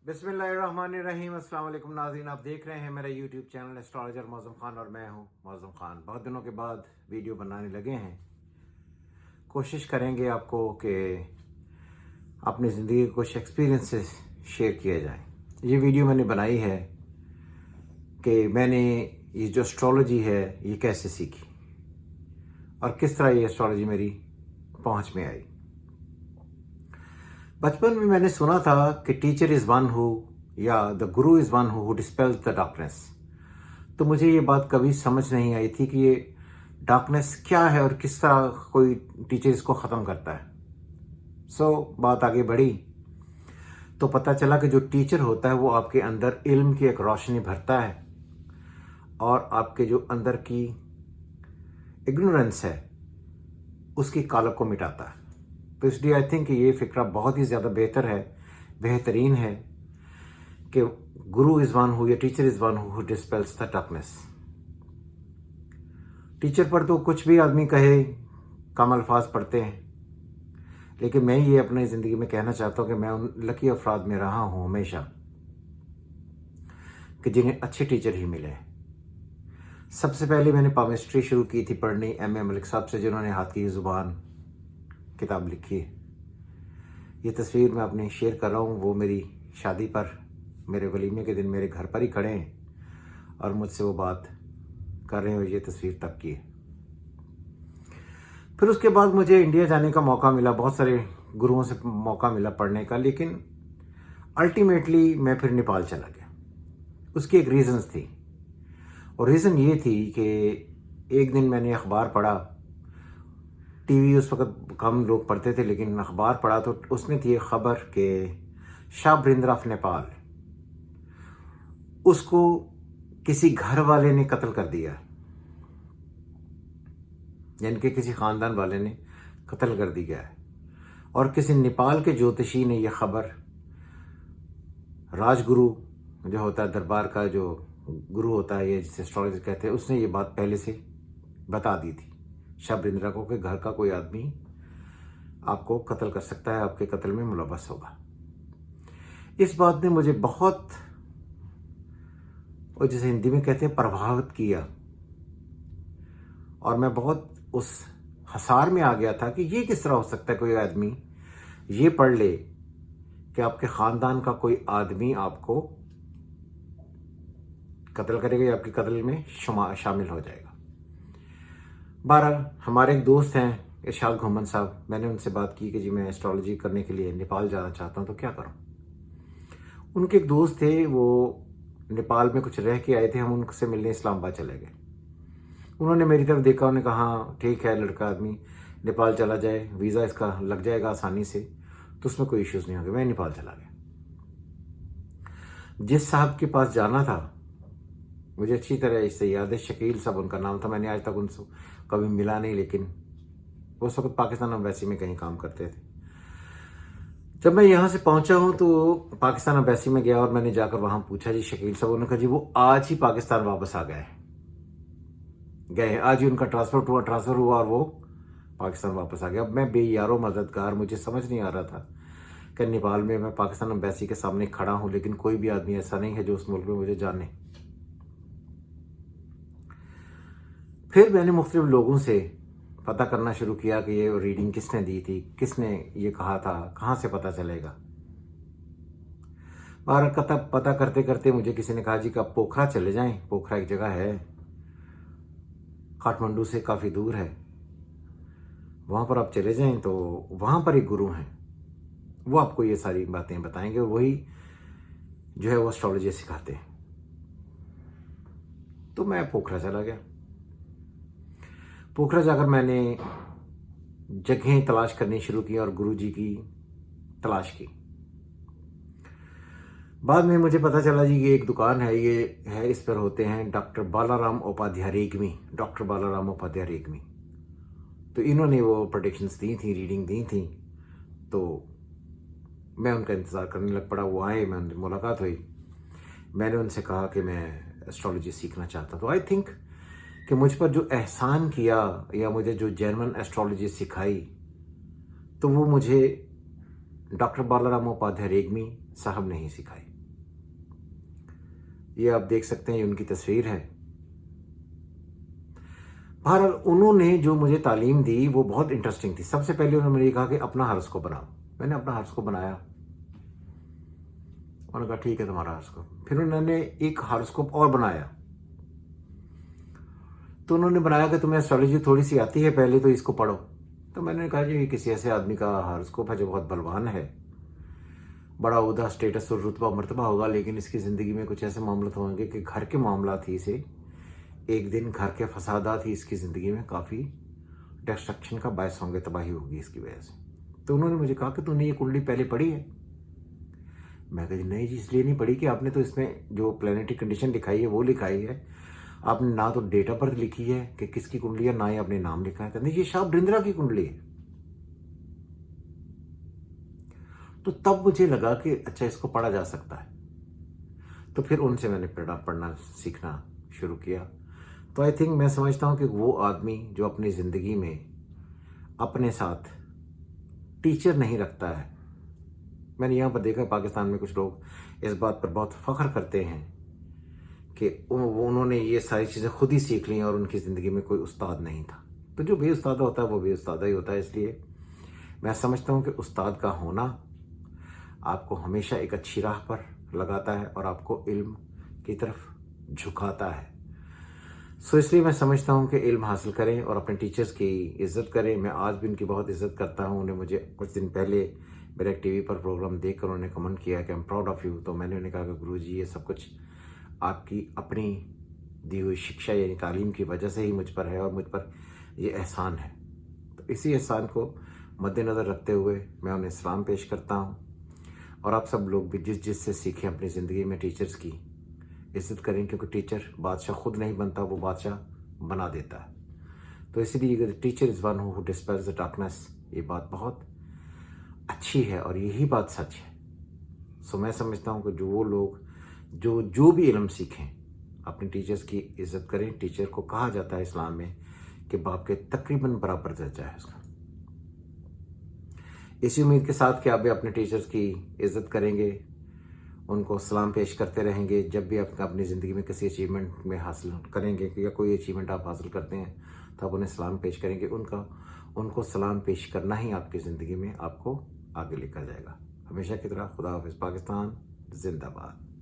बिस्मिल्लाहिर्रहमानिर्रहीम। अस्सलाम वालेकुम नाज़रीन, आप देख रहे हैं मेरा YouTube channel astrologer Mauzam Khan और मैं हूं मौज़म ख़ान। बहुत दिनों के बाद वीडियो बनाने लगे हैं। कोशिश करेंगे आपको कि अपनी ज़िंदगी के कुछ एक्सपीरियंसेस शेयर किए जाएं। ये वीडियो मैंने बनाई है कि मैंने ये जो एस्ट्रोलॉजी है ये कैसे सीखी और किस तरह ये एस्ट्रोलॉजी मेरी पहुंच में आई। बचपन में मैंने सुना था कि टीचर इज़ वन हु या the Guru is one who dispels the darkness. तो मुझे ये बात कभी समझ नहीं आई थी कि ये डार्कनेस क्या है और किस तरह कोई टीचर इसको ख़त्म करता है। बात आगे बढ़ी तो पता चला कि जो टीचर होता है वो आपके अंदर इल्म की एक रोशनी भरता है और आपके जो अंदर की इग्नोरेंस है उसकी कालक को मिटाता है। तो इसलिए आई थिंक ये फ़िक्रा बहुत ही ज़्यादा बेहतरीन है कि गुरु इज़ वन हु या teacher is one who dispels the darkness. Teacher पर तो कुछ भी आदमी कहे, कम अल्फाज पढ़ते हैं, लेकिन मैं ये अपनी ज़िंदगी में कहना चाहता हूँ कि मैं उन लकी अफराद में रहा हूँ हमेशा कि जिन्हें अच्छे टीचर ही मिले। सबसे पहले मैंने पामिस्ट्री शुरू की थी पढ़नी M.A. मलिक साहब से, जिन्होंने हाथ की ज़ुबान किताब लिखी है। ये तस्वीर मैं अपनी शेयर कर रहा हूँ, वो मेरी शादी पर मेरे वलीमे के दिन मेरे घर पर ही खड़े हैं और मुझसे वो बात कर रहे हैं और ये तस्वीर तब की है। फिर उसके बाद मुझे इंडिया जाने का मौका मिला, बहुत सारे गुरुओं से मौका मिला पढ़ने का, लेकिन अल्टीमेटली मैं फिर नेपाल चला गया। उसकी एक रीज़न्स थी और रीज़न ये थी कि एक दिन मैंने अखबार पढ़ा। टीवी उस वक्त कम लोग पढ़ते थे, लेकिन अखबार पढ़ा तो उसमें थी एक खबर कि शाह वृंद्र ऑफ नेपाल, उसको किसी घर वाले ने कत्ल कर दिया, यानी कि किसी ख़ानदान वाले ने कत्ल कर दिया है। और किसी नेपाल के ज्योतिषी ने यह खबर राजगुरु जो होता है, दरबार का जो गुरु होता है, ये जिसे एस्ट्रोलॉजर कहते हैं, उसने ये बात पहले से बता दी थी शाह वृंद्रा को कि घर का कोई आदमी आपको कत्ल कर सकता है, आपके कत्ल में मुलव्वस होगा। इस बात ने मुझे बहुत, और जिसे हिंदी में कहते हैं, प्रभावित किया और मैं बहुत उस हसार में आ गया था कि ये किस तरह हो सकता है कोई आदमी ये पढ़ ले कि आपके ख़ानदान का कोई आदमी आपको कत्ल करेगा या आपके कत्ल में शामिल हो जाएगा। बहरहाल हमारे एक दोस्त हैं इरशाद घुमन साहब, मैंने उनसे बात की कि जी मैं एस्ट्रोलॉजी करने के लिए नेपाल जाना चाहता हूँ, तो क्या करूँ। उनके एक दोस्त थे, वो नेपाल में कुछ रह के आए थे, हम उनसे मिलने इस्लामाबाद चले गए। उन्होंने मेरी तरफ देखा, उन्होंने कहा ठीक है, लड़का आदमी नेपाल चला जाए, वीज़ा इसका लग जाएगा आसानी से, तो उसमें कोई इश्यूज़ नहीं होंगे। मैं नेपाल चला गया। जिस साहब के पास जाना था मुझे अच्छी तरह इससे याद है, शकील साहब उनका नाम था। मैंने आज तक उनसे कभी मिला नहीं, लेकिन उस वक्त पाकिस्तान एम्बेसी में कहीं काम करते थे। जब मैं यहाँ से पहुँचा हूँ तो पाकिस्तान एम्बेसी में गया और मैंने जाकर वहाँ पूछा जी शकील साहब, उन्होंने कहा जी वो आज ही पाकिस्तान वापस आ गए आज ही उनका ट्रांसफ़र हुआ और वो पाकिस्तान वापस आ गया। अब मैं बेयारो मददगार, मुझे समझ नहीं आ रहा था कि नेपाल में मैं पाकिस्तान एम्बेसी के सामने खड़ा हूँ, लेकिन कोई भी आदमी ऐसा नहीं है जो उस मुल्क में मुझे जाने। फिर मैंने मुख्तलिफ लोगों से पता करना शुरू किया कि ये रीडिंग किसने दी थी, किसने ये कहा था, कहाँ से पता चलेगा। बाहर पता करते करते मुझे किसी ने कहा जी कि आप पोखरा चले जाएं, पोखरा एक जगह है काठमांडू से काफ़ी दूर है, वहाँ पर आप चले जाएं तो वहाँ पर एक गुरु हैं, वो आपको ये सारी बातें बताएंगे, वही जो है वो एस्ट्रोलॉजी सिखाते हैं। तो मैं पोखरा चला गया। पोखरा जाकर मैंने जगहें तलाश करनी शुरू की और गुरुजी की तलाश की। बाद में मुझे पता चला जी ये एक दुकान है, ये है, इस पर होते हैं डॉक्टर बालाराम उपाध्याय रेग्मी, डॉक्टर बालाराम उपाध्याय रेग्मी। तो इन्होंने वो प्रेडिक्शंस दी थी, रीडिंग दी थी, तो मैं उनका इंतज़ार करने लग पड़ा। वो आए, मैं उनसे मुलाकात हुई, मैंने उनसे कहा कि मैं एस्ट्रोलॉजी सीखना चाहता। तो आई थिंक कि मुझ पर जो एहसान किया या मुझे जो जेन्युइन एस्ट्रोलॉजी सिखाई, तो वो मुझे डॉक्टर बालाराम उपाध्याय रेग्मी साहब ने ही सिखाई। ये आप देख सकते हैं, ये उनकी तस्वीर है। बहरहाल उन्होंने जो मुझे तालीम दी वो बहुत इंटरेस्टिंग थी। सबसे पहले उन्होंने मुझे कहा कि अपना हॉरोस्कोप बनाओ। मैंने अपना हॉरोस्कोप बनाया। उन्होंने कहा ठीक है तुम्हारा हॉरोस्कोप। फिर उन्होंने एक हॉरोस्कोप और बनाया। तो उन्होंने बनाया कि तुम्हें एस्ट्रोलॉजी थोड़ी सी आती है, पहले तो इसको पढ़ो। तो मैंने कहा जी ये किसी ऐसे आदमी का हॉरोस्कोप है जो बहुत बलवान है, बड़ा उदा स्टेटस और रुतबा मर्तबा होगा, लेकिन इसकी ज़िंदगी में कुछ ऐसे मामले होंगे कि घर के मामला थी, इसे एक दिन घर के फसादात ही इसकी ज़िंदगी में काफ़ी डिस्ट्रक्शन का बायस होंगे, तबाही होगी इसकी वजह से। तो उन्होंने मुझे कहा कि तूने ये कुंडली पहले पढ़ी है? मैं कहा नहीं जी, इसलिए नहीं पढ़ी कि आपने तो इसमें जो प्लानिटरी कंडीशन लिखाई है वो लिखाई है, आपने ना तो डेट ऑफ बर्थ लिखी है कि किसकी कुंडली है, ना ही आपने नाम लिखा है। कहते ये शाह बृंद्रा की कुंडली है। तो तब मुझे लगा कि अच्छा इसको पढ़ा जा सकता है। तो फिर उनसे मैंने पढ़ना सीखना शुरू किया। तो आई थिंक मैं समझता हूँ कि वो आदमी जो अपनी ज़िंदगी में अपने साथ टीचर नहीं रखता है, मैंने यहाँ पर देखा पाकिस्तान में कुछ लोग इस बात पर बहुत फख्र करते हैं कि उन्होंने ये सारी चीज़ें खुद ही सीख ली और उनकी ज़िंदगी में कोई उस्ताद नहीं था। तो जो बेउस्तादा होता है वो बेउस्तादा ही होता है। इसलिए मैं समझता हूँ कि उस्ताद का होना आपको हमेशा एक अच्छी राह पर लगाता है और आपको इल्म की तरफ झुकाता है। सो इसलिए मैं समझता हूँ कि इल्म हासिल करें और अपने टीचर्स की इज़्ज़त करें। मैं आज भी उनकी बहुत इज़्ज़त करता हूँ। उन्हें मुझे कुछ दिन पहले मेरे टीवी पर प्रोग्राम देखकर उन्होंने कमेंट किया कि I am proud of you. तो मैंने उन्हें कहा कि गुरुजी ये सब कुछ आपकी अपनी दी हुई शिक्षा यानी तालीम की वजह से ही मुझ पर है और मुझ पर ये एहसान है। तो इसी एहसान को मद्देनज़र रखते हुए मैं उन्हें सलाम पेश करता हूँ। और आप सब लोग भी जिससे सीखें अपनी ज़िंदगी में टीचर्स की इज़्ज़त करें, क्योंकि टीचर बादशाह खुद नहीं बनता, वो बादशाह बना देता है। तो इसलिए teacher is one who dispels the darkness, ये बात बहुत अच्छी है और यही बात सच है। सो मैं समझता हूँ कि जो वो लोग जो भी इल्म सीखें अपने टीचर्स की इज़्ज़त करें। टीचर को कहा जाता है इस्लाम में कि बाप के तकरीबन बराबर दर्जा है उसका। इसी उम्मीद के साथ कि आप भी अपने टीचर्स की इज़्ज़त करेंगे, उनको सलाम पेश करते रहेंगे। जब भी आप अपनी ज़िंदगी में किसी अचीवमेंट में हासिल करेंगे या कोई अचीवमेंट आप हासिल करते हैं तो आप उन्हें सलाम पेश करेंगे। उनको सलाम पेश करना ही आपकी ज़िंदगी में आपको आगे लेकर जाएगा। हमेशा की तरह खुदा हाफिज़। पाकिस्तान जिंदाबाद।